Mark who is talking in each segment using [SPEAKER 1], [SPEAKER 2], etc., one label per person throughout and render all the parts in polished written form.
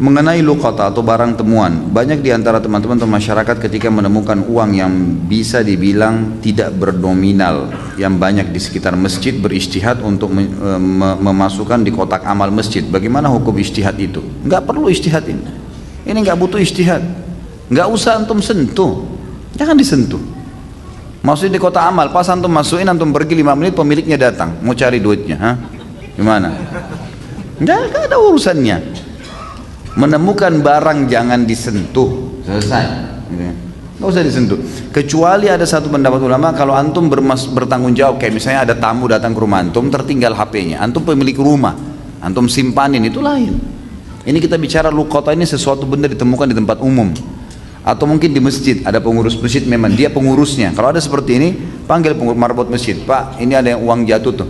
[SPEAKER 1] Mengenai luqata atau barang temuan, banyak di antara teman-teman atau masyarakat ketika menemukan uang yang bisa dibilang tidak bernominal, yang banyak di sekitar masjid berijtihad untuk memasukkan di kotak amal masjid. Bagaimana hukum ijtihad itu? Enggak perlu ijtihad ini. Ini enggak butuh ijtihad. Enggak usah antum sentuh. Jangan disentuh. Maksudnya di kotak amal, pas antum masukin, antum pergi 5 menit, pemiliknya datang mau cari duitnya, ha? Gimana? Enggak ada urusannya. Menemukan barang jangan disentuh, selesai, nggak usah disentuh. Kecuali ada satu pendapat ulama, kalau antum bertanggung jawab, kayak misalnya ada tamu datang ke rumah antum, tertinggal HP-nya, antum pemilik rumah, antum simpanin, itu lain. Ini kita bicara luqata, ini sesuatu benda ditemukan di tempat umum, atau mungkin di masjid, ada pengurus masjid, memang dia pengurusnya. Kalau ada seperti ini, panggil pengurus marbot masjid, Pak, ini ada yang uang jatuh tuh,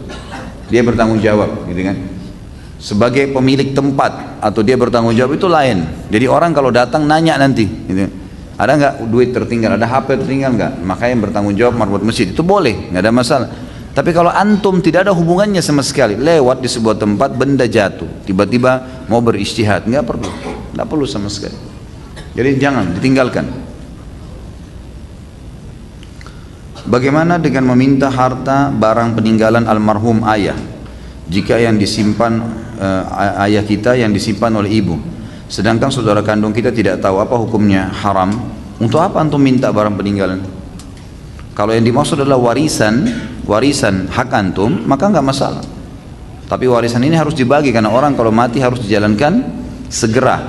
[SPEAKER 1] dia bertanggung jawab, gitu kan? Sebagai pemilik tempat atau dia bertanggung jawab, itu lain. Jadi orang kalau datang nanya nanti, gitu, ada nggak duit tertinggal, ada HP tertinggal nggak? Maka yang bertanggung jawab marbot masjid, itu boleh, nggak ada masalah. Tapi kalau antum tidak ada hubungannya sama sekali, lewat di sebuah tempat benda jatuh, tiba-tiba mau berijtihad, nggak perlu sama sekali. Jadi jangan ditinggalkan. Bagaimana dengan meminta harta barang peninggalan almarhum ayah? Jika yang disimpan ayah kita yang disimpan oleh ibu, sedangkan saudara kandung kita tidak tahu, apa hukumnya? Haram. Untuk apa antum minta barang peninggalan? Kalau yang dimaksud adalah warisan hak antum, maka nggak masalah. Tapi warisan ini harus dibagi, karena orang kalau mati harus dijalankan segera,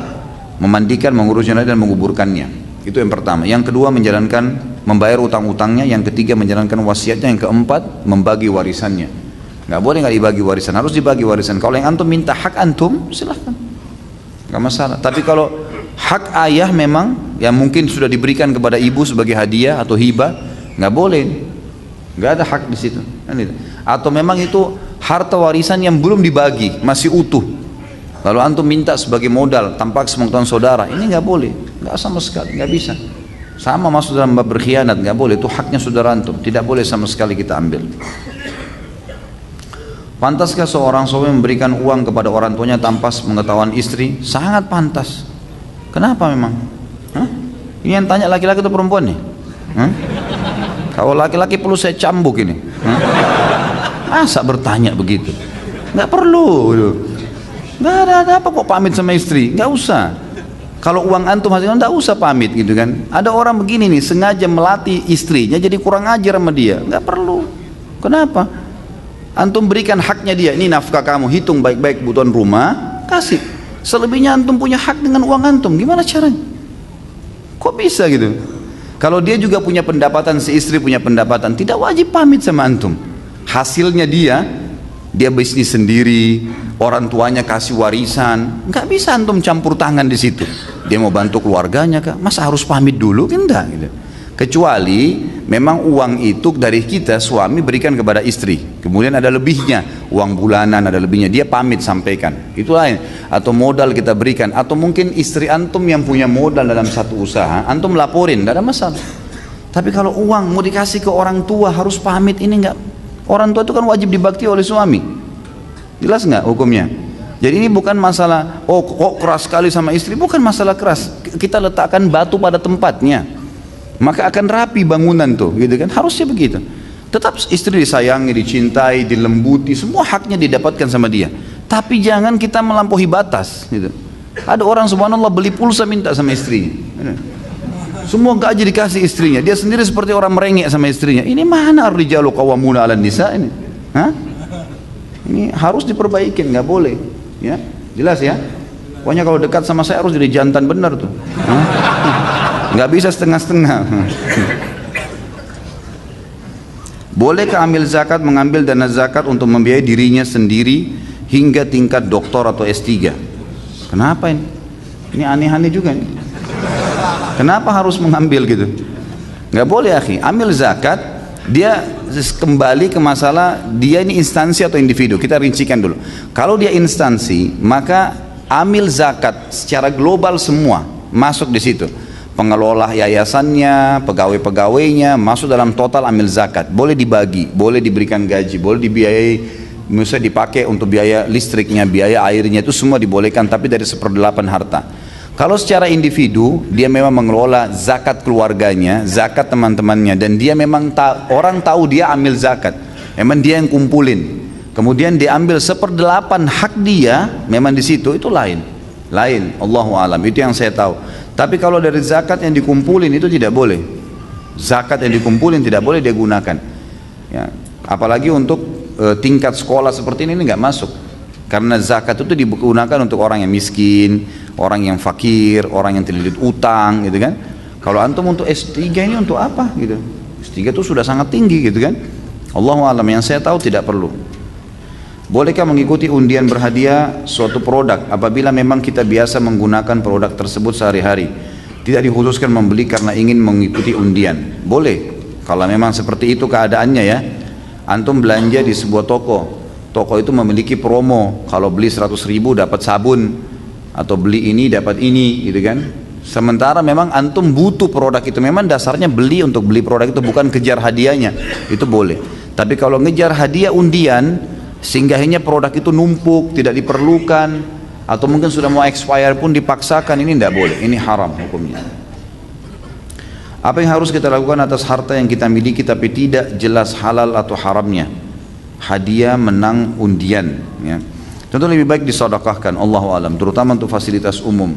[SPEAKER 1] memandikan, mengurus jenazah dan menguburkannya. Itu yang pertama. Yang kedua, membayar utang-utangnya. Yang ketiga, menjalankan wasiatnya. Yang keempat, membagi warisannya. Nggak boleh nggak dibagi warisan, harus dibagi warisan. Kalau yang antum minta hak antum, silahkan, nggak masalah. Tapi kalau hak ayah memang yang mungkin sudah diberikan kepada ibu sebagai hadiah atau hibah, nggak boleh, nggak ada hak di situ. Atau memang itu harta warisan yang belum dibagi, masih utuh, lalu antum minta sebagai modal tanpa sepengetahuan saudara, ini nggak boleh, nggak sama sekali, nggak bisa. Sama masuk dalam bab berkhianat, nggak boleh, itu haknya saudara antum, tidak boleh sama sekali kita ambil. Pantaskah seorang suami memberikan uang kepada orang tuanya tanpa pengetahuan istri? Sangat pantas. Kenapa memang? Hah? Ini yang tanya laki-laki atau perempuan nih? Hah? Kalau laki-laki perlu saya cambuk ini. Hah? Masa bertanya begitu? Nggak perlu. Nggak ada apa kok pamit sama istri? Nggak usah. Kalau uang antum hasilnya nggak usah pamit gitu kan? Ada orang begini nih sengaja melatih istrinya jadi kurang ajar sama dia. Nggak perlu. Kenapa? Antum berikan haknya dia, ini nafkah kamu, hitung baik-baik kebutuhan rumah, kasih. Selebihnya antum punya hak dengan uang antum, gimana caranya? Kok bisa gitu? Kalau dia juga punya pendapatan, si istri punya pendapatan, tidak wajib pamit sama antum. Hasilnya dia bisnis sendiri, orang tuanya kasih warisan, nggak bisa antum campur tangan di situ. Dia mau bantu keluarganya kah? Masa harus pamit dulu? Enggak gitu. Kecuali memang uang itu dari kita suami berikan kepada istri, kemudian ada lebihnya, uang bulanan ada lebihnya, dia pamit sampaikan, itu lain. Atau modal kita berikan, atau mungkin istri antum yang punya modal dalam satu usaha, antum laporin, tidak ada masalah. Tapi kalau uang mau dikasih ke orang tua harus pamit, ini enggak. Orang tua itu kan wajib dibakti oleh suami, jelas nggak hukumnya? Jadi ini bukan masalah oh kok keras sekali sama istri, bukan masalah keras, kita letakkan batu pada tempatnya, maka akan rapi bangunan tuh, gitu kan? Harusnya begitu. Tetap istri disayangi, dicintai, dilembuti, semua haknya didapatkan sama dia. Tapi jangan kita melampaui batas, gitu. Ada orang subhanallah beli pulsa minta sama istrinya, semua gaji dikasih istrinya, dia sendiri seperti orang merengek sama istrinya. Ini mana ar-rijalu qawwamuna 'alan nisa ini? Hah? Ini harus diperbaiki, nggak boleh, ya. Jelas ya? Pokoknya kalau dekat sama saya harus jadi jantan benar tuh. Hah? Nggak bisa setengah-setengah. Bolehkah amil zakat mengambil dana zakat untuk membiayai dirinya sendiri hingga tingkat doktor atau S3? Kenapa ini? Ini aneh-aneh juga nih. Kenapa harus mengambil gitu? Nggak boleh akhi. Amil zakat, dia kembali ke masalah dia ini instansi atau individu. Kita rincikan dulu. Kalau dia instansi, maka amil zakat secara global semua masuk di situ. Pengelola yayasannya, pegawai-pegawainya masuk dalam total amil zakat. Boleh dibagi, boleh diberikan gaji, boleh dibiayai misalnya dipakai untuk biaya listriknya, biaya airnya, itu semua dibolehkan, tapi dari 1/8 harta. Kalau secara individu, dia memang mengelola zakat keluarganya, zakat teman-temannya, dan dia memang orang tahu dia ambil zakat, memang dia yang kumpulin, kemudian diambil 1/8 hak dia, memang di situ, itu lain, Allahu alam, itu yang saya tahu. Tapi kalau dari zakat yang dikumpulin itu tidak boleh, zakat yang dikumpulin tidak boleh dia gunakan, ya. Apalagi untuk tingkat sekolah seperti ini nggak masuk, karena zakat itu digunakan untuk orang yang miskin, orang yang fakir, orang yang terlilit utang, gitu kan. Kalau antum untuk S3 ini untuk apa gitu? S3 itu sudah sangat tinggi, gitu kan. Allahu alam, yang saya tahu tidak perlu. Bolehkah mengikuti undian berhadiah suatu produk apabila memang kita biasa menggunakan produk tersebut sehari-hari, tidak dikhususkan membeli karena ingin mengikuti undian? Boleh, kalau memang seperti itu keadaannya, ya. Antum belanja di sebuah toko itu memiliki promo, kalau beli 100.000 dapat sabun, atau beli ini dapat ini, gitu kan. Sementara memang antum butuh produk itu, memang dasarnya beli untuk beli produk itu, bukan kejar hadiahnya, itu boleh. Tapi kalau ngejar hadiah undian sehingga akhirnya produk itu numpuk, tidak diperlukan, atau mungkin sudah mau expire pun dipaksakan, ini tidak boleh, ini haram hukumnya. Apa yang harus kita lakukan atas harta yang kita miliki tapi tidak jelas halal atau haramnya? Hadiah, menang undian, ya. Tentu lebih baik disedekahkan, Allahu alam, terutama untuk fasilitas umum.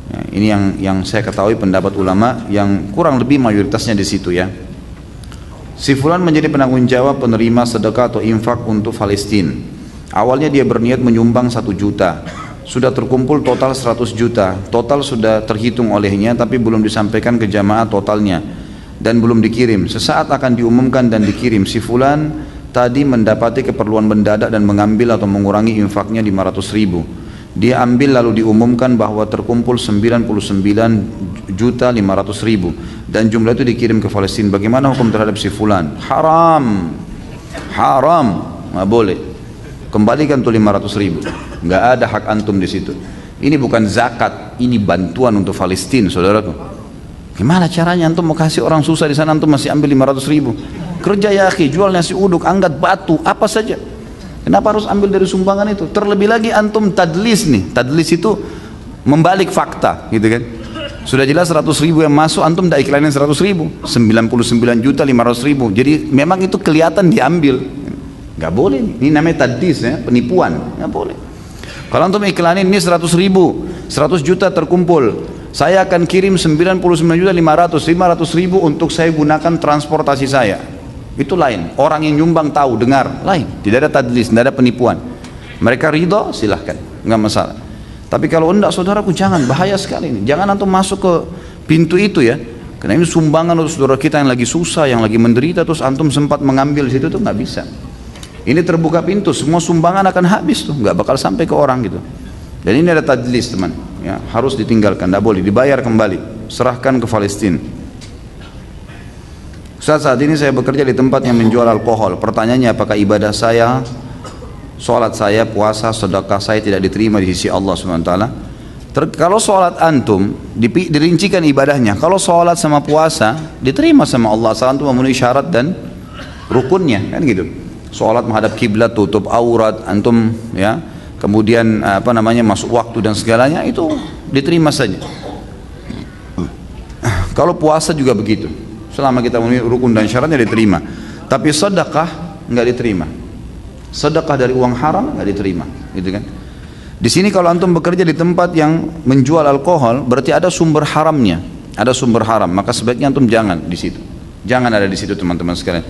[SPEAKER 1] Ya, ini yang saya ketahui pendapat ulama yang kurang lebih mayoritasnya di situ, ya. Si fulan menjadi penanggung jawab penerima sedekah atau infak untuk Palestina. Awalnya dia berniat menyumbang 1 juta. Sudah terkumpul total 100 juta, total sudah terhitung olehnya, tapi belum disampaikan ke jamaah totalnya dan belum dikirim. Sesaat akan diumumkan dan dikirim. Si fulan tadi mendapati keperluan mendadak dan mengambil atau mengurangi infaknya 500.000. Dia ambil lalu diumumkan bahwa terkumpul 99.500.000 dan jumlah itu dikirim ke Palestina. Bagaimana hukum terhadap si fulan? Haram, nggak boleh. Kembalikan tuh 500.000, nggak ada hak antum di situ. Ini bukan zakat, ini bantuan untuk Palestina, saudaraku. Gimana caranya antum mau kasih orang susah di sana, antum masih ambil 500.000? Kerja ya akhi, jual nasi uduk, angkat batu, apa saja. Kenapa harus ambil dari sumbangan itu? Terlebih lagi antum tadlis nih, tadlis itu membalik fakta, gitu kan. Sudah jelas 100.000 yang masuk, antum tidak iklanin 100.000, 99.500.000. Jadi memang itu kelihatan diambil. Nggak boleh, ini namanya tadlis, ya, penipuan, nggak boleh. Kalau antum iklanin ini 100.000, 100 juta terkumpul, saya akan kirim 99.500.000 untuk saya gunakan transportasi saya, itu lain. Orang yang nyumbang tahu, dengar, lain. Tidak ada tadlis, tidak ada penipuan. Mereka ridho, silahkan, nggak masalah. Tapi kalau enggak, saudaraku, jangan, bahaya sekali ini. Jangan antum masuk ke pintu itu, ya. Karena ini sumbangan untuk saudara kita yang lagi susah, yang lagi menderita, terus antum sempat mengambil di situ, tuh nggak bisa. Ini terbuka pintu, semua sumbangan akan habis tuh, nggak bakal sampai ke orang gitu. Dan ini ada tadlis, teman, ya, harus ditinggalkan, tidak boleh, dibayar kembali, serahkan ke Palestina. Ustaz, saat ini saya bekerja di tempat yang menjual alkohol. Pertanyaannya, apakah ibadah saya, sholat saya, puasa, sedekah saya tidak diterima di sisi Allah SWT? Kalau sholat antum dirincikan ibadahnya. Kalau sholat sama puasa diterima sama Allah asal antum memenuhi syarat dan rukunnya, kan gitu. Sholat menghadap kiblat, tutup aurat antum, ya, kemudian masuk waktu dan segalanya, itu diterima saja. Kalau puasa juga begitu, selama kita memenuhi rukun dan syaratnya diterima. Tapi sedekah nggak diterima. Sedekah dari uang haram nggak diterima, gitu kan. Di sini kalau antum bekerja di tempat yang menjual alkohol, berarti ada sumber haramnya, ada sumber haram, maka sebaiknya antum jangan di situ, jangan ada di situ, teman-teman sekalian.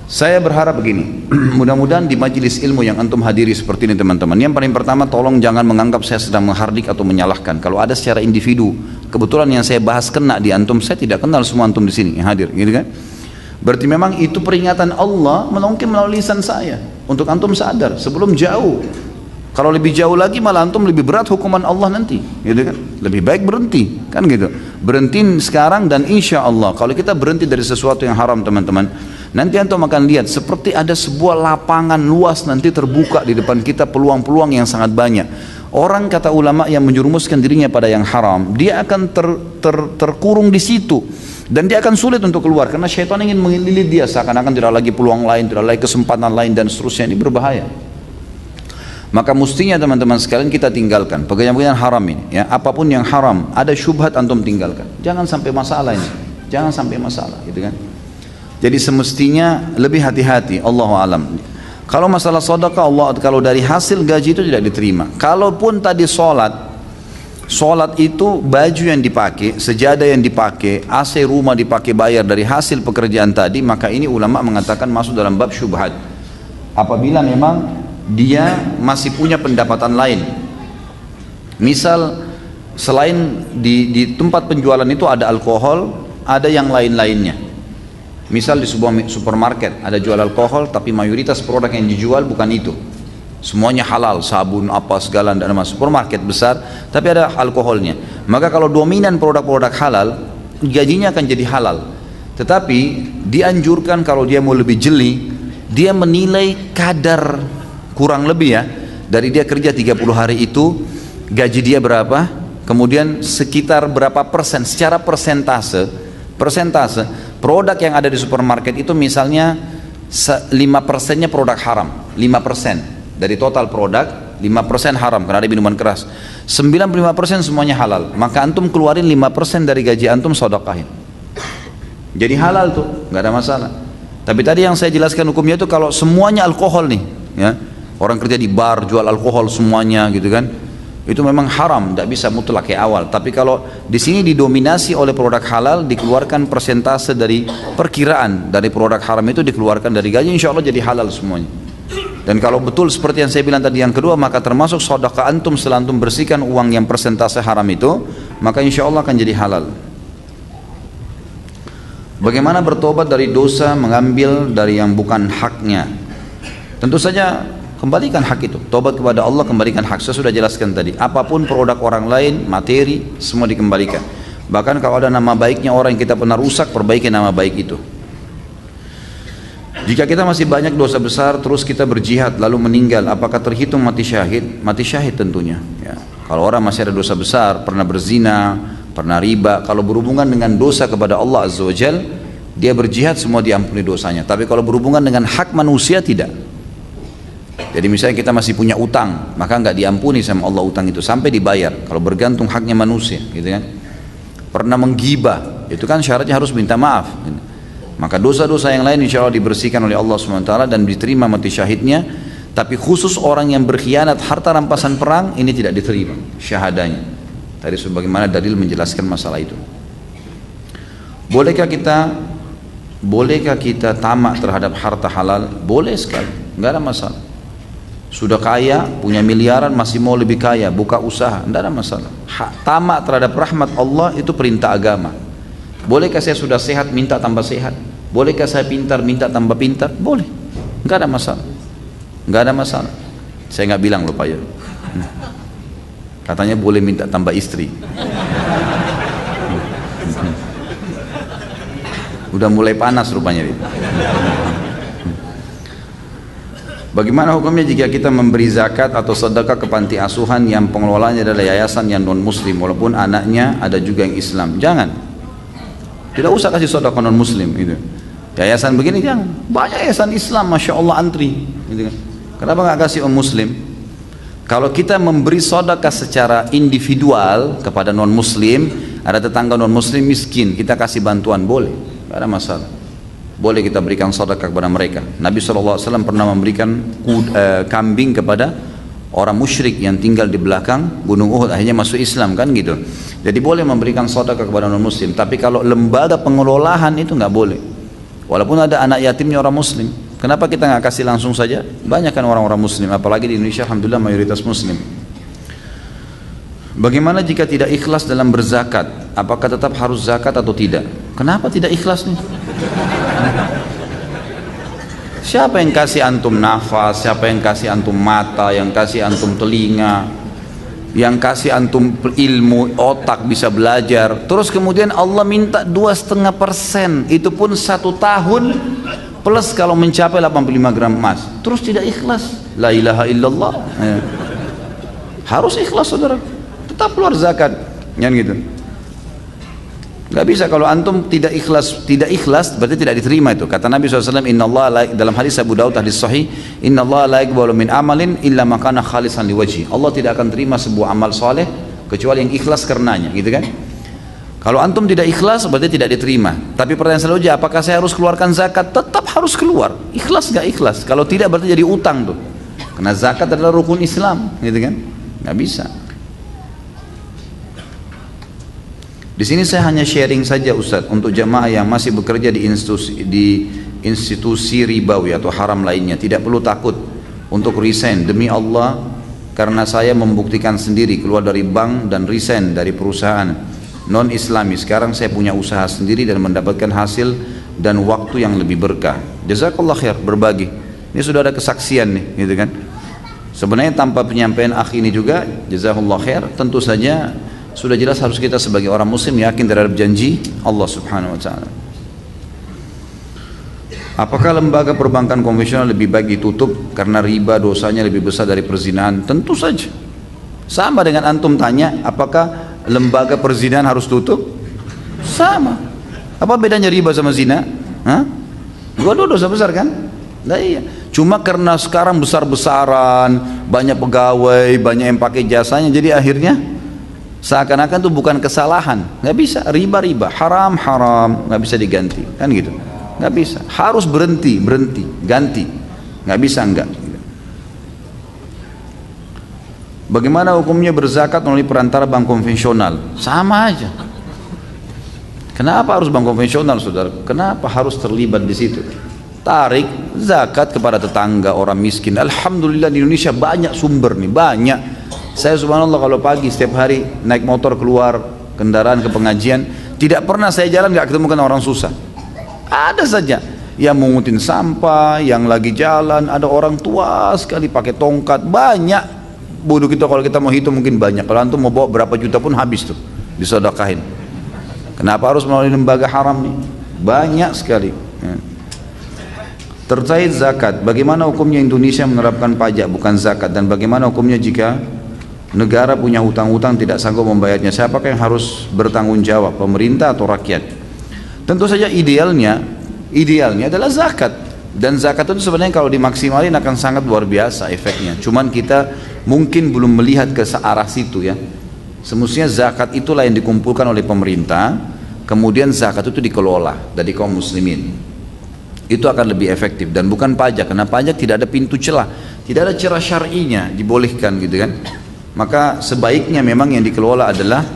[SPEAKER 1] Saya berharap begini, mudah-mudahan di majelis ilmu yang antum hadiri seperti ini, teman-teman, yang paling pertama, tolong jangan menganggap saya sedang menghardik atau menyalahkan. Kalau ada secara individu, kebetulan yang saya bahas kena di antum, saya tidak kenal semua antum di sini yang hadir, gitu kan. Berarti memang itu peringatan Allah mungkin melalui lisan saya, untuk antum sadar sebelum jauh. Kalau lebih jauh lagi malah antum lebih berat hukuman Allah nanti, gitu kan. Lebih baik berhenti, kan gitu. Berhenti sekarang, dan insya Allah kalau kita berhenti dari sesuatu yang haram, teman-teman, nanti antum akan lihat seperti ada sebuah lapangan luas nanti terbuka di depan kita, peluang-peluang yang sangat banyak. Orang, kata ulama, yang menjerumuskan dirinya pada yang haram, dia akan terkurung di situ. Dan dia akan sulit untuk keluar, karena syaitan ingin mengelilit dia, seakan-akan tidak lagi peluang lain, tidak lagi kesempatan lain, dan seterusnya. Ini berbahaya. Maka mestinya teman-teman sekalian kita tinggalkan pekerjaan-pekerjaan haram ini. Ya, apapun yang haram, ada syubhat antum tinggalkan. Jangan sampai masalah ini. Jangan sampai masalah, gitu kan? Jadi semestinya lebih hati-hati. Allahu alam. Kalau masalah sedekah, Allah kalau dari hasil gaji itu tidak diterima. Kalaupun tadi sholat itu baju yang dipakai, sejadah yang dipakai, AC rumah dipakai bayar dari hasil pekerjaan tadi, maka ini ulama mengatakan masuk dalam bab syubhat. Apabila memang dia masih punya pendapatan lain, misal selain di tempat penjualan itu ada alkohol, ada yang lain-lainnya. Misal di sebuah supermarket ada jual alkohol, tapi mayoritas produk yang dijual bukan itu, semuanya halal, sabun apa segala, tidak ada supermarket besar tapi ada alkoholnya. Maka kalau dominan produk-produk halal, gajinya akan jadi halal. Tetapi dianjurkan kalau dia mau lebih jeli, dia menilai kadar kurang lebih ya, dari dia kerja 30 hari itu gaji dia berapa, kemudian sekitar berapa persen secara persentase produk yang ada di supermarket itu, misalnya 5%-nya produk haram, 5% dari total produk, 5% haram karena ada minuman keras, 95% semuanya halal. Maka antum keluarin 5% dari gaji antum, sedekahin, jadi halal tuh, nggak ada masalah. Tapi tadi yang saya jelaskan hukumnya itu kalau semuanya alkohol nih ya, orang kerja di bar jual alkohol semuanya gitu kan, itu memang haram, tidak bisa mutlak kayak awal. Tapi kalau di sini didominasi oleh produk halal, dikeluarkan persentase dari perkiraan dari produk haram itu dikeluarkan dari gaji, insya Allah jadi halal semuanya. Dan kalau betul seperti yang saya bilang tadi yang kedua, maka termasuk sedekah antum setelah antum bersihkan uang yang persentase haram itu, maka insya Allah akan jadi halal. Bagaimana bertobat dari dosa mengambil dari yang bukan haknya? Tentu saja kembalikan hak itu, tobat kepada Allah, kembalikan hak. Saya sudah jelaskan tadi, apapun produk orang lain, materi, semua dikembalikan. Bahkan kalau ada nama baiknya orang yang kita pernah rusak, perbaiki nama baik itu. Jika kita masih banyak dosa besar, terus kita berjihad lalu meninggal, apakah terhitung mati syahid? Mati syahid tentunya ya. Kalau orang masih ada dosa besar, pernah berzina, pernah riba, kalau berhubungan dengan dosa kepada Allah Azza wa Jal, dia berjihad semua diampuni dosanya. Tapi kalau berhubungan dengan hak manusia, tidak. Jadi misalnya kita masih punya utang, maka nggak diampuni sama Allah utang itu sampai dibayar. Kalau bergantung haknya manusia, gitu kan. Pernah menggibah, itu kan syaratnya harus minta maaf. Gitu. Maka dosa-dosa yang lain insya Allah dibersihkan oleh Allah SWT dan diterima mati syahidnya. Tapi khusus orang yang berkhianat harta rampasan perang, ini tidak diterima syahadanya. Tadi sebagaimana dalil menjelaskan masalah itu. Bolehkah kita tamak terhadap harta halal? Boleh sekali, nggak ada masalah. Sudah kaya, punya miliaran, masih mau lebih kaya, buka usaha, tidak ada masalah. Tamak terhadap rahmat Allah itu perintah agama. Bolehkah saya sudah sehat minta tambah sehat? Bolehkah saya pintar minta tambah pintar? Boleh, nggak ada masalah, nggak ada masalah. Saya nggak bilang lupa ya. Katanya boleh minta tambah istri. Udah mulai panas rupanya. Bagaimana hukumnya jika kita memberi zakat atau sedekah ke panti asuhan yang pengelolanya adalah yayasan yang non muslim, walaupun anaknya ada juga yang Islam? Jangan, tidak usah kasih sedekah non muslim gitu. Yayasan begini jangan, banyak yayasan Islam masya Allah antri gitu kan. Kenapa nggak kasih muslim? Kalau kita memberi sedekah secara individual kepada non muslim, ada tetangga non muslim miskin, kita kasih bantuan, boleh, nggak ada masalah. Boleh kita berikan sedekah kepada mereka. Nabi SAW pernah memberikan kambing kepada orang musyrik yang tinggal di belakang Gunung Uhud, akhirnya masuk Islam kan gitu. Jadi boleh memberikan sedekah kepada non muslim. Tapi kalau lembaga pengelolaan itu nggak boleh. Walaupun ada anak yatimnya orang muslim, kenapa kita nggak kasih langsung saja? Banyak kan orang-orang muslim, apalagi di Indonesia alhamdulillah mayoritas muslim. Bagaimana jika tidak ikhlas dalam berzakat? Apakah tetap harus zakat atau tidak? Kenapa tidak ikhlas nih? Siapa yang kasih antum nafas? Siapa yang kasih antum mata? Yang kasih antum telinga? Yang kasih antum ilmu, otak bisa belajar? Terus kemudian Allah minta 2,5%, itu pun 1 tahun plus kalau mencapai 85 gram emas. Terus tidak ikhlas? La ilaha illallah ya. Harus ikhlas saudara, tetap keluar zakat, jangan gitu. Nggak bisa kalau antum tidak ikhlas berarti tidak diterima itu. Kata Nabi SAW, Inna Allah dalam hadis Abu Daud hadis sahih, Inna Allah la yaqbalu min amalin illa ma kana khalisan liwajhi. Allah tidak akan terima sebuah amal soleh kecuali yang ikhlas karenanya, gitu kan? Kalau antum tidak ikhlas berarti tidak diterima. Tapi pertanyaan selanjutnya, apakah saya harus keluarkan zakat? Tetap harus keluar. Ikhlas nggak ikhlas? Kalau tidak berarti jadi utang tuh. Karena zakat adalah rukun Islam, gitu kan? Nggak bisa. Di sini saya hanya sharing saja Ustaz untuk jamaah yang masih bekerja di institusi ribawi atau haram lainnya, tidak perlu takut untuk resign demi Allah, karena saya membuktikan sendiri keluar dari bank dan resign dari perusahaan non Islami. Sekarang saya punya usaha sendiri dan mendapatkan hasil dan waktu yang lebih berkah. Jazakallah khair, berbagi. Ini sudah ada kesaksian nih, gitu kan? Sebenarnya tanpa penyampaian akhi ini juga, jazakallah khair, tentu saja sudah jelas harus kita sebagai orang muslim yakin terhadap janji Allah Subhanahu wa taala. Apakah lembaga perbankan konvensional lebih baik ditutup karena riba dosanya lebih besar dari perzinahan? Tentu saja. Sama dengan antum tanya, apakah lembaga perzinahan harus tutup? Sama. Apa bedanya riba sama zina? Hah? Dua-dua dosa besar kan? Nah, iya. Cuma karena sekarang besar-besaran, banyak pegawai, banyak yang pakai jasanya, jadi akhirnya seakan-akan itu bukan kesalahan. Nggak bisa, riba haram, nggak bisa diganti, kan gitu. Nggak bisa, harus berhenti, ganti. Nggak bisa, enggak. Bagaimana hukumnya berzakat melalui perantara bank konvensional? Sama aja. Kenapa harus bank konvensional, saudara? Kenapa harus terlibat di situ? Tarik zakat kepada tetangga orang miskin. Alhamdulillah di Indonesia banyak sumber nih, banyak. Saya subhanallah kalau pagi setiap hari naik motor keluar kendaraan ke pengajian, tidak pernah saya jalan nggak ketemukan orang susah. Ada saja yang mengutin sampah, yang lagi jalan, ada orang tua sekali pakai tongkat, banyak. Bodoh kita kalau kita mau hitung mungkin banyak. Kalau antum mau bawa berapa juta pun habis tuh disedekahin. Kenapa harus melalui lembaga haram nih? Banyak sekali. Terkait zakat, bagaimana hukumnya Indonesia menerapkan pajak bukan zakat, dan bagaimana hukumnya jika negara punya hutang-hutang tidak sanggup membayarnya? Siapakah yang harus bertanggung jawab, pemerintah atau rakyat? Tentu saja idealnya adalah zakat, dan zakat itu sebenarnya kalau dimaksimalin akan sangat luar biasa efeknya. Cuman kita mungkin belum melihat ke arah situ ya. Semestinya zakat itulah yang dikumpulkan oleh pemerintah, kemudian zakat itu dikelola dari kaum muslimin. Itu akan lebih efektif dan bukan pajak, karena pajak tidak ada pintu celah, tidak ada celah syar'inya dibolehkan, gitu kan. Maka sebaiknya memang yang dikelola adalah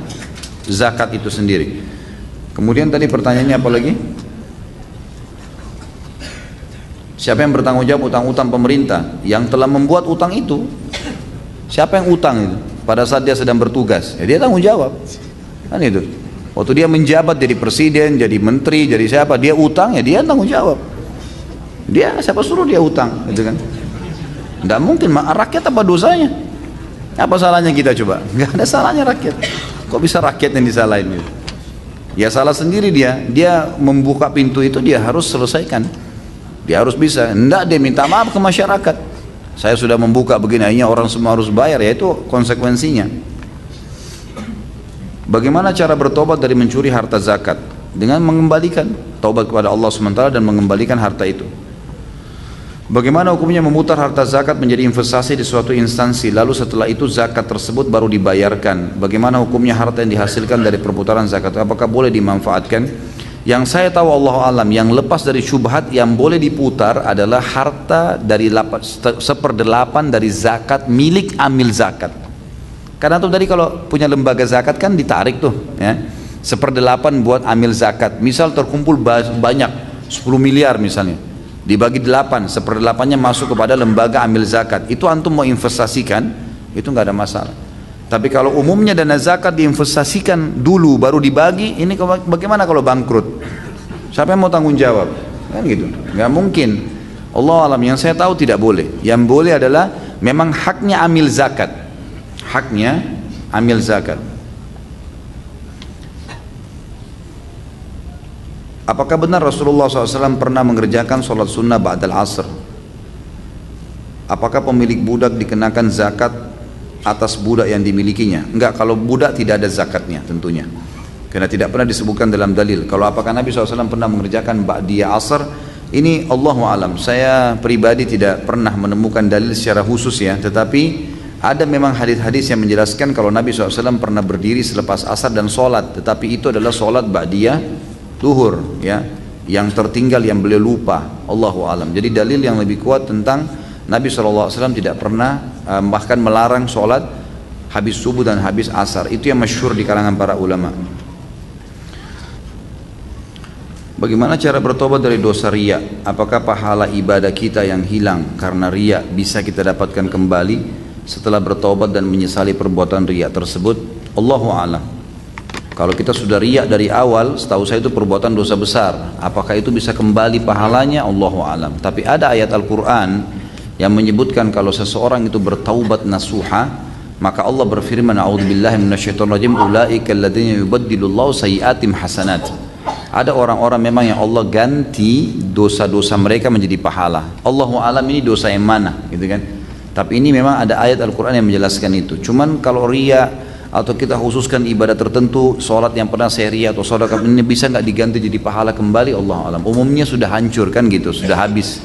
[SPEAKER 1] zakat itu sendiri. Kemudian tadi pertanyaannya apa lagi? Siapa yang bertanggung jawab utang-utang pemerintah yang telah membuat utang itu? Siapa yang utang itu? Pada saat dia sedang bertugas, ya dia tanggung jawab. Kan itu. Waktu dia menjabat jadi presiden, jadi menteri, jadi siapa, dia utang, ya dia tanggung jawab. Dia siapa suruh dia utang, gitu kan? Tidak mungkin, rakyat apa dosanya? Apa salahnya kita coba? Nggak ada salahnya rakyat. Kok bisa rakyat yang disalahin gitu? Ya salah sendiri dia membuka pintu itu, dia harus selesaikan. Dia harus bisa. Enggak, dia minta maaf ke masyarakat. Saya sudah membuka begini, akhirnya orang semua harus bayar, ya itu konsekuensinya. Bagaimana cara bertobat dari mencuri harta zakat? Dengan mengembalikan, taubat kepada Allah SWT dan mengembalikan harta itu. Bagaimana hukumnya memutar harta zakat menjadi investasi di suatu instansi, lalu setelah itu zakat tersebut baru dibayarkan? Bagaimana hukumnya harta yang dihasilkan dari perputaran zakat? Apakah boleh dimanfaatkan? Yang saya tahu Allah alam, yang lepas dari syubhat yang boleh diputar adalah harta dari 1/8 dari zakat milik amil zakat. Karena tuh tadi kalau punya lembaga zakat kan ditarik tuh ya, 1/8 buat amil zakat. Misal terkumpul banyak 10 miliar misalnya, dibagi 8, 1/8-nya masuk kepada lembaga amil zakat. Itu antum mau investasikan, itu nggak ada masalah. Tapi kalau umumnya dana zakat diinvestasikan dulu baru dibagi, ini bagaimana kalau bangkrut? Siapa yang mau tanggung jawab? Kan gitu, nggak mungkin. Allah alam, yang saya tahu tidak boleh. Yang boleh adalah memang haknya amil zakat, haknya amil zakat. Apakah benar Rasulullah SAW pernah mengerjakan sholat sunnah ba'dal asr? Apakah pemilik budak dikenakan zakat atas budak yang dimilikinya? Enggak, kalau budak tidak ada zakatnya tentunya. karena tidak pernah disebutkan dalam dalil. Kalau apakah Nabi SAW pernah mengerjakan ba'diyah asar, ini Allahu alam. Saya pribadi tidak pernah menemukan dalil secara khusus ya, tetapi ada memang hadis-hadis yang menjelaskan kalau Nabi SAW pernah berdiri selepas asar dan sholat, tetapi itu adalah sholat ba'diyah zuhur ya, yang tertinggal yang beliau lupa. Allahu alam. Jadi dalil yang lebih kuat tentang Nabi SAW tidak pernah bahkan melarang sholat habis subuh dan habis asar. Itu yang masyhur di kalangan para ulama. Bagaimana cara bertobat dari dosa riya? Apakah pahala ibadah kita yang hilang karena riya bisa kita dapatkan kembali setelah bertobat dan menyesali perbuatan riya tersebut? Allahu a'lam. Kalau kita sudah riya dari awal, setahu saya itu perbuatan dosa besar. Apakah itu bisa kembali pahalanya? Allahu a'lam. Tapi ada ayat Al-Quran yang menyebutkan kalau seseorang itu bertaubat nasuha, maka Allah berfirman, a'udzubillahi minasyaitonirrajim, ulaika alladzina yubaddilullahu sayyi'atihim hasanat. Ada orang-orang memang yang Allah ganti dosa-dosa mereka menjadi pahala. Allahu alam ini dosa yang mana, gitu kan? Tapi ini memang ada ayat Al-Quran yang menjelaskan itu. Cuman kalau riya atau kita khususkan ibadah tertentu, sholat yang pernah saya riya atau sedekah ini bisa nggak diganti jadi pahala kembali? Allahu alam. Umumnya sudah hancur kan gitu, sudah habis.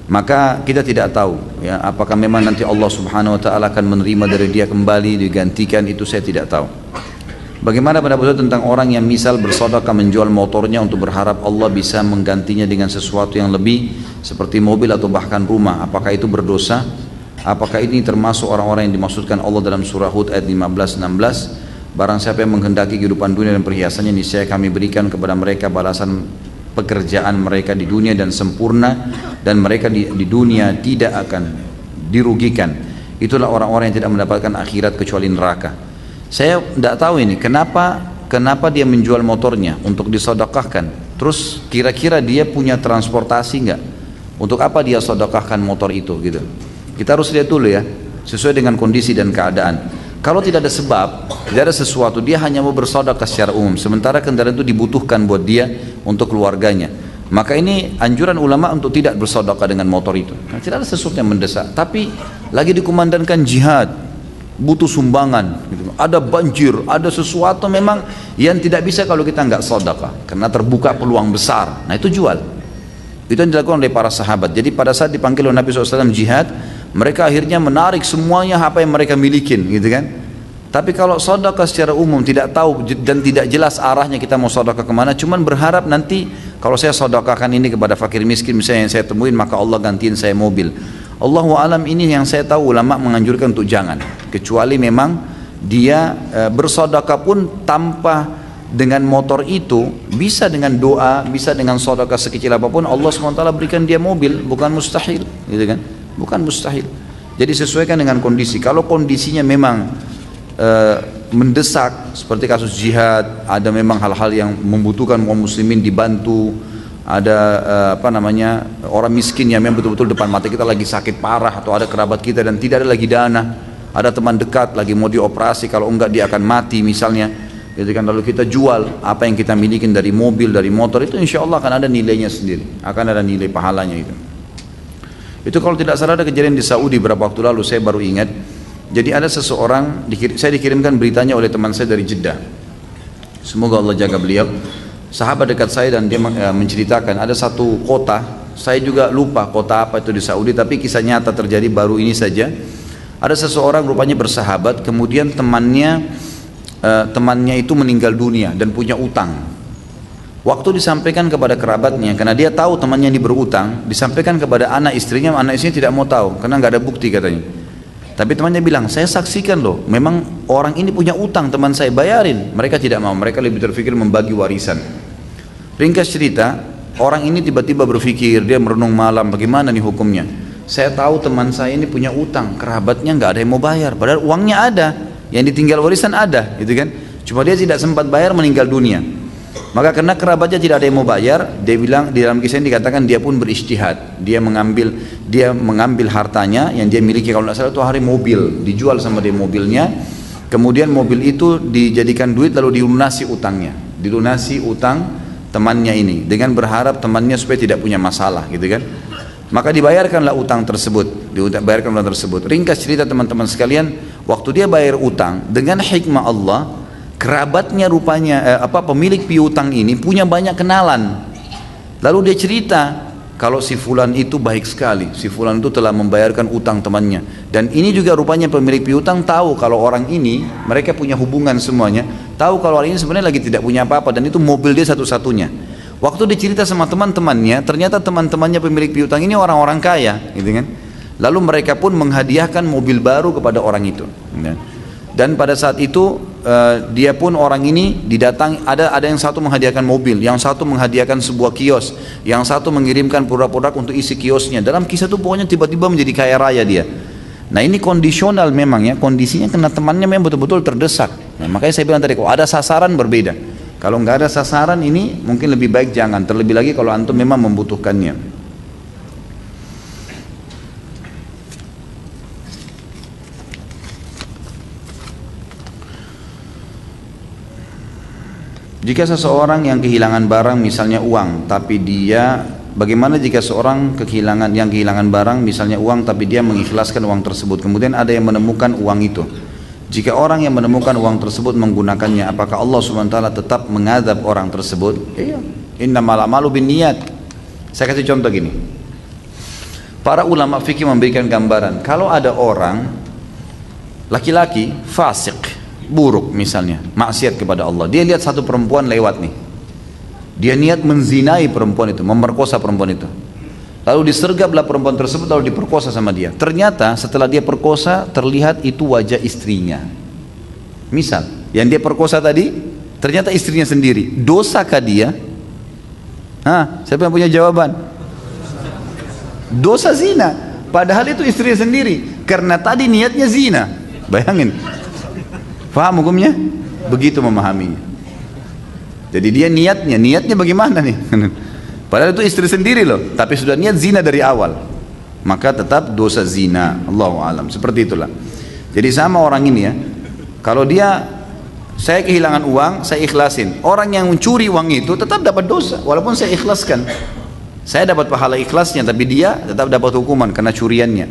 [SPEAKER 1] Maka kita tidak tahu ya, apakah memang nanti Allah Subhanahu wa taala akan menerima dari dia kembali digantikan, itu saya tidak tahu. Bagaimana pendapat tentang orang yang misal bersedekah menjual motornya untuk berharap Allah bisa menggantinya dengan sesuatu yang lebih seperti mobil atau bahkan rumah? Apakah itu berdosa? Apakah ini termasuk orang-orang yang dimaksudkan Allah dalam surah Hud ayat 15-16? Barang siapa yang menghendaki kehidupan dunia dan perhiasannya, niscaya kami berikan kepada mereka balasan pekerjaan mereka di dunia dan sempurna, dan mereka di dunia tidak akan dirugikan. Itulah orang-orang yang tidak mendapatkan akhirat kecuali neraka. Saya tidak tahu ini kenapa dia menjual motornya untuk disedekahkan. Terus kira-kira dia punya transportasi enggak? Untuk apa dia sedekahkan motor itu gitu? Kita harus lihat dulu ya, sesuai dengan kondisi dan keadaan. Kalau tidak ada sebab, tidak ada sesuatu, dia hanya mau bersedekah secara umum, sementara kendaraan itu dibutuhkan buat dia untuk keluarganya, maka ini anjuran ulama untuk tidak bersedekah dengan motor itu. Nah, tidak ada sesuatu yang mendesak, tapi lagi dikumandangkan jihad, butuh sumbangan gitu. Ada banjir, ada sesuatu memang yang tidak bisa kalau kita nggak sedekah karena terbuka peluang besar. Nah itu jual. Itu yang dilakukan oleh para sahabat. Jadi pada saat dipanggil oleh Nabi SAW jihad, mereka akhirnya menarik semuanya apa yang mereka milikin gitu kan. Tapi kalau sedekah secara umum tidak tahu dan tidak jelas arahnya kita mau sedekah kemana, cuman berharap nanti kalau saya sedekahkan ini kepada fakir miskin misalnya yang saya temuin, maka Allah gantiin saya mobil. Allahu alam, ini yang saya tahu ulama menganjurkan untuk jangan, kecuali memang dia bersedekah pun tanpa dengan motor itu, bisa dengan doa, bisa dengan sedekah sekecil apapun, Allah SWT berikan dia mobil, bukan mustahil gitu kan, bukan mustahil. Jadi sesuaikan dengan kondisi. Kalau kondisinya memang mendesak seperti kasus jihad, ada memang hal-hal yang membutuhkan kaum muslimin dibantu, ada orang miskin yang memang betul-betul depan mata kita lagi sakit parah, atau ada kerabat kita dan tidak ada lagi dana, ada teman dekat lagi mau dioperasi, kalau enggak dia akan mati misalnya gitu kan, lalu kita jual apa yang kita milikin dari mobil, dari motor, itu insya Allah akan ada nilainya sendiri, akan ada nilai pahalanya itu. Itu kalau tidak salah ada kejadian di Saudi beberapa waktu lalu, saya baru ingat. Jadi ada seseorang, saya dikirimkan beritanya oleh teman saya dari Jeddah, semoga Allah jaga beliau, sahabat dekat saya, dan dia menceritakan ada satu kota, saya juga lupa kota apa itu di Saudi, tapi kisah nyata terjadi baru ini saja. Ada seseorang rupanya bersahabat, kemudian temannya itu meninggal dunia dan punya utang. Waktu disampaikan kepada kerabatnya, karena dia tahu temannya ini berutang, disampaikan kepada anak istrinya tidak mau tahu karena nggak ada bukti katanya. Tapi temannya bilang, saya saksikan loh, memang orang ini punya utang, teman saya bayarin. Mereka tidak mau, mereka lebih terpikir membagi warisan. Ringkas cerita, orang ini tiba-tiba berpikir, dia merenung malam, bagaimana nih hukumnya? Saya tahu teman saya ini punya utang, kerabatnya nggak ada yang mau bayar, padahal uangnya ada, yang ditinggal warisan ada, gitu kan? Cuma dia tidak sempat bayar, meninggal dunia. Maka karena kerabatnya tidak ada yang mau bayar, dia bilang, di dalam kisah ini dikatakan dia pun berijtihad, dia mengambil hartanya yang dia miliki, kalau tidak salah itu hari mobil, dijual sama dia mobilnya, kemudian mobil itu dijadikan duit lalu dilunasi utang temannya ini, dengan berharap temannya supaya tidak punya masalah, gitu kan? Maka dibayarkanlah utang tersebut. Ringkas cerita teman-teman sekalian, waktu dia bayar utang dengan hikmah Allah, Kerabatnya rupanya pemilik piutang ini punya banyak kenalan. Lalu dia cerita kalau si fulan itu baik sekali, si fulan itu telah membayarkan utang temannya. Dan ini juga rupanya pemilik piutang tahu kalau orang ini, mereka punya hubungan semuanya, tahu kalau orang ini sebenarnya lagi tidak punya apa-apa dan itu mobil dia satu-satunya. Waktu dia cerita sama teman-temannya, ternyata teman-temannya pemilik piutang ini orang-orang kaya, gitu kan? Lalu mereka pun menghadiahkan mobil baru kepada orang itu. Dan pada saat itu dia pun orang ini didatang, ada yang satu menghadiahkan mobil, yang satu menghadiahkan sebuah kios, yang satu mengirimkan produk-produk untuk isi kiosnya. Dalam kisah itu pokoknya tiba-tiba menjadi kaya raya dia. Nah ini kondisional memang ya, kondisinya karena temannya memang betul-betul terdesak. Nah, makanya saya bilang tadi, kalau ada sasaran berbeda. Kalau nggak ada sasaran ini mungkin lebih baik jangan, terlebih lagi kalau antum memang membutuhkannya. Jika seseorang yang kehilangan barang misalnya uang, tapi dia bagaimana jika seorang yang kehilangan barang misalnya uang tapi dia mengikhlaskan uang tersebut, kemudian ada yang menemukan uang itu. Jika orang yang menemukan uang tersebut menggunakannya, apakah Allah SWT tetap mengadab orang tersebut? Iya. Innamal a'malu binniyat. Saya kasih contoh gini. Para ulama fikih memberikan gambaran, kalau ada orang laki-laki fasik, buruk misalnya, maksiat kepada Allah, dia lihat satu perempuan lewat nih, dia niat menzinai perempuan itu, memerkosa perempuan itu, lalu disergaplah perempuan tersebut lalu diperkosa sama dia. Ternyata setelah dia perkosa terlihat itu wajah istrinya. Misal yang dia perkosa tadi ternyata istrinya sendiri. Dosakah dia? Siapa yang punya jawaban? Dosa zina, padahal itu istrinya sendiri, karena tadi niatnya zina. Bayangin, paham hukumnya? Begitu memahaminya. Jadi dia niatnya bagaimana nih? Padahal itu istri sendiri loh, tapi sudah niat zina dari awal, maka tetap dosa zina. Allahu alam. Seperti itulah. Jadi sama orang ini ya, kalau saya kehilangan uang, saya ikhlasin. Orang yang mencuri uang itu tetap dapat dosa, walaupun saya ikhlaskan. Saya dapat pahala ikhlasnya, tapi dia tetap dapat hukuman karena curiannya.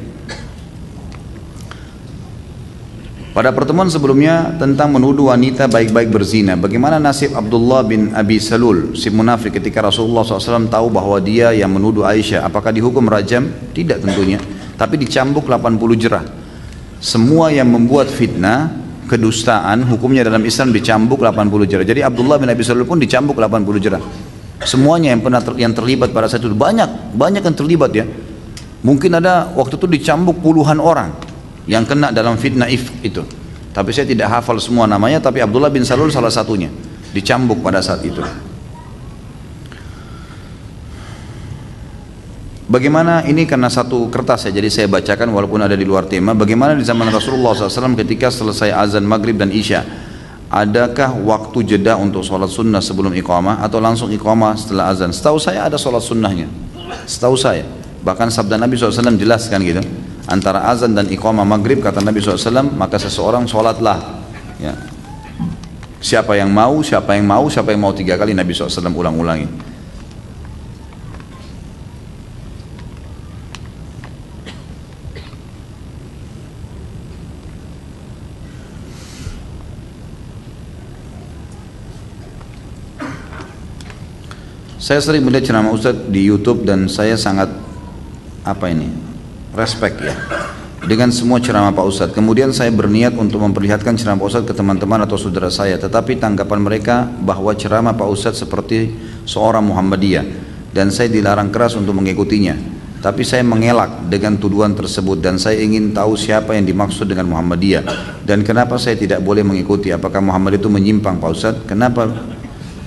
[SPEAKER 1] Pada pertemuan sebelumnya tentang menuduh wanita baik-baik berzina, bagaimana nasib Abdullah bin Abi Salul, si munafik, ketika Rasulullah SAW tahu bahwa dia yang menuduh Aisyah? Apakah dihukum rajam? Tidak tentunya, tapi dicambuk 80 jerah. Semua yang membuat fitnah, kedustaan, hukumnya dalam Islam dicambuk 80 jerah. Jadi Abdullah bin Abi Salul pun dicambuk 80 jerah. Semuanya yang terlibat pada saat itu, banyak yang terlibat ya. Mungkin ada waktu itu dicambuk puluhan orang yang kena dalam fitnah itu. Tapi saya tidak hafal semua namanya, tapi Abdullah bin Salul salah satunya dicambuk pada saat itu. Bagaimana ini karena satu kertas ya, jadi saya bacakan walaupun ada di luar tema. Bagaimana di zaman Rasulullah SAW ketika selesai azan maghrib dan isya, adakah waktu jeda untuk sholat sunnah sebelum iqamah atau langsung iqamah setelah azan? Setahu saya ada sholat sunnahnya, setahu saya. Bahkan sabda Nabi SAW jelaskan gitu, antara azan dan iqamah maghrib, kata Nabi SAW, maka seseorang sholatlah ya. Siapa yang mau 3 kali Nabi SAW ulang-ulangi. Saya sering melihat ceramah Ustadz di YouTube dan saya sangat respect ya dengan semua ceramah Pak Ustadz. Kemudian saya berniat untuk memperlihatkan ceramah Pak Ustadz ke teman-teman atau saudara saya, tetapi tanggapan mereka bahwa ceramah Pak Ustadz seperti seorang Muhammadiyah dan saya dilarang keras untuk mengikutinya. Tapi saya mengelak dengan tuduhan tersebut dan saya ingin tahu siapa yang dimaksud dengan Muhammadiyah dan kenapa saya tidak boleh mengikuti. Apakah Muhammad itu menyimpang Pak Ustadz?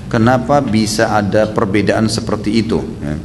[SPEAKER 1] Kenapa bisa ada perbedaan seperti itu ya?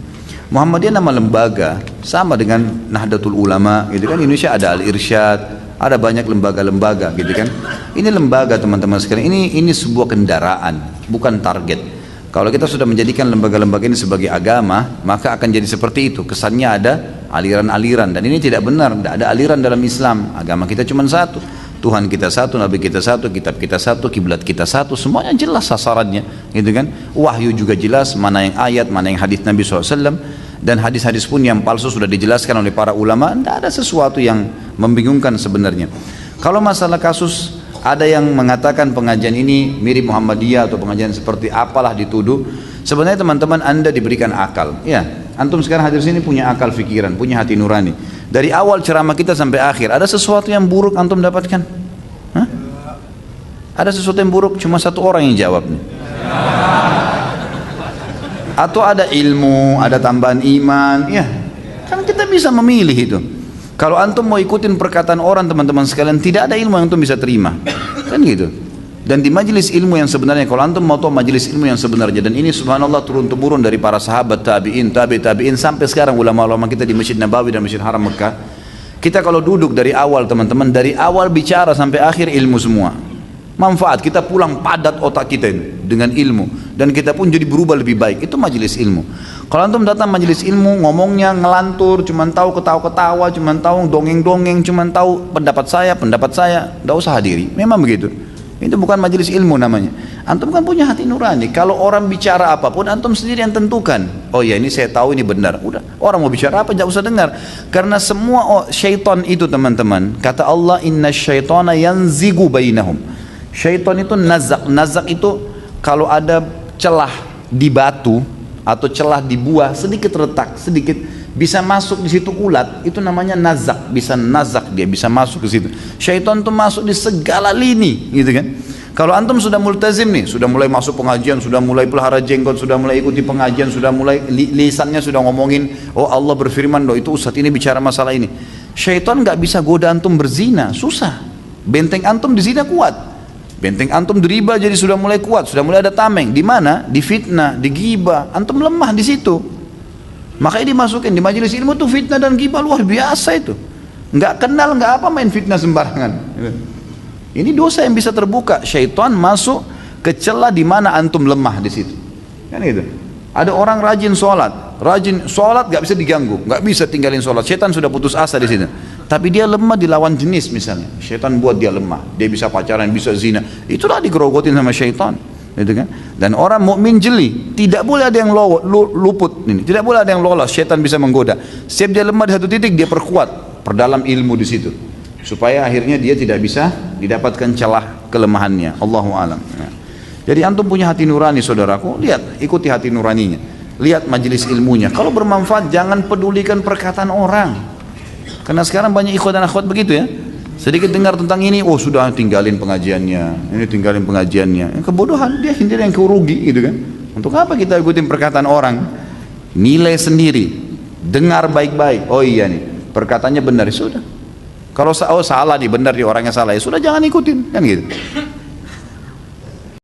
[SPEAKER 1] Muhammadiyah nama lembaga sama dengan Nahdlatul Ulama gitu kan. Indonesia ada Al-Irsyad, ada banyak lembaga-lembaga gitu kan. Ini lembaga teman-teman sekalian, ini sebuah kendaraan, bukan target. Kalau kita sudah menjadikan lembaga-lembaga ini sebagai agama, maka akan jadi seperti itu. Kesannya ada aliran-aliran dan ini tidak benar. Tidak ada aliran dalam Islam. Agama kita cuma satu, Tuhan kita satu, Nabi kita satu, kitab kita satu, kiblat kita satu, semuanya jelas sasarannya, gitu kan? Wahyu juga jelas, mana yang ayat, mana yang hadis Nabi SAW, dan hadis-hadis pun yang palsu sudah dijelaskan oleh para ulama. Tidak ada sesuatu yang membingungkan sebenarnya. Kalau masalah kasus Ada yang mengatakan pengajian ini mirip Muhammadiyah atau pengajian seperti apalah dituduh. Sebenarnya teman-teman Anda diberikan akal. Ya, antum sekarang hadir sini punya akal fikiran, punya hati nurani. Dari awal ceramah kita sampai akhir, ada sesuatu yang buruk antum dapatkan? Hah? Ada sesuatu yang buruk, cuma satu orang yang jawab nih. Atau ada ilmu, ada tambahan iman, ya. Kan kita bisa memilih itu. Kalau antum mau ikutin perkataan orang teman-teman sekalian, tidak ada ilmu yang antum bisa terima, kan gitu. Dan di majelis ilmu yang sebenarnya, kalau antum mau tahu majelis ilmu yang sebenarnya, dan ini subhanallah turun-temurun dari para sahabat tabi'in, tabi'in sampai sekarang ulama-ulama kita di Masjid Nabawi dan Masjid Haram Mekah. Kita kalau duduk dari awal teman-teman, dari awal bicara sampai akhir ilmu semua. Manfaat, kita pulang padat otak kita ini dengan ilmu, dan kita pun jadi berubah lebih baik. Itu majelis ilmu. Kalau antum datang majelis ilmu ngomongnya ngelantur, cuman tahu ketawa-ketawa, cuman tahu dongeng-dongeng, cuman tahu pendapat saya, enggak usah hadiri. Memang begitu. Itu bukan majelis ilmu namanya. Antum kan punya hati nurani. Kalau orang bicara apapun, antum sendiri yang tentukan. Oh ya, ini saya tahu ini benar. Udah, orang mau bicara apa, jangan usah dengar. Karena semua syaitan itu teman-teman, kata Allah, inna syaitana yanzigu bainahum. Syaitan itu nazak. Nazak itu kalau ada celah di batu atau celah di buah, sedikit retak, sedikit bisa masuk di situ ulat, itu namanya nazak. Bisa nazak, dia bisa masuk ke situ. Syaitan itu masuk di segala lini, gitu kan. Kalau antum sudah multazim nih, sudah mulai masuk pengajian, sudah mulai pelihara jenggot, sudah mulai ikuti pengajian, sudah mulai lisannya sudah ngomongin, oh Allah berfirman, itu ustadz ini bicara masalah ini. Syaitan nggak bisa goda antum berzina, susah. Benteng antum di zina kuat. Benteng antum di riba jadi sudah mulai kuat, sudah mulai ada tameng. Di mana? Di fitnah, di ghibah. Antum lemah di situ. Makanya dimasukin di majelis ilmu tuh fitnah dan ghibah luar biasa itu. Nggak kenal, nggak apa main fitnah sembarangan. Ini dosa yang bisa terbuka. Syaitan masuk ke celah di mana antum lemah di situ. Kan itu. Ada orang rajin sholat nggak bisa diganggu, nggak bisa tinggalin sholat. Syaitan sudah putus asa di situ. Tapi dia lemah di lawan jenis misalnya. Syaitan buat dia lemah. Dia bisa pacaran, bisa zina. Itulah digerogotin sama syaitan. Gitu kan? Dan orang mukmin jeli. Tidak boleh ada yang luput. Ini. Tidak boleh ada yang lolos. Syaitan bisa menggoda. Setiap dia lemah di satu titik, dia perkuat. Perdalam ilmu di situ. Supaya akhirnya dia tidak bisa didapatkan celah kelemahannya. Allahu a'lam. Ya. Jadi antum punya hati nurani saudaraku. Lihat, ikuti hati nuraninya. Lihat majelis ilmunya. Kalau bermanfaat, jangan pedulikan perkataan orang. Karena sekarang banyak ikhwan dan akhwat begitu ya. Sedikit dengar tentang ini, oh sudah tinggalin pengajiannya. Ini tinggalin pengajiannya. Kebodohan, dia sendiri yang kerugi gitu kan. Untuk apa kita ikutin perkataan orang? Nilai sendiri. Dengar baik-baik. Oh iya nih, perkataannya benar, sudah. Kalau salah nih, benar nih orangnya salah, ya sudah jangan ikutin kan gitu.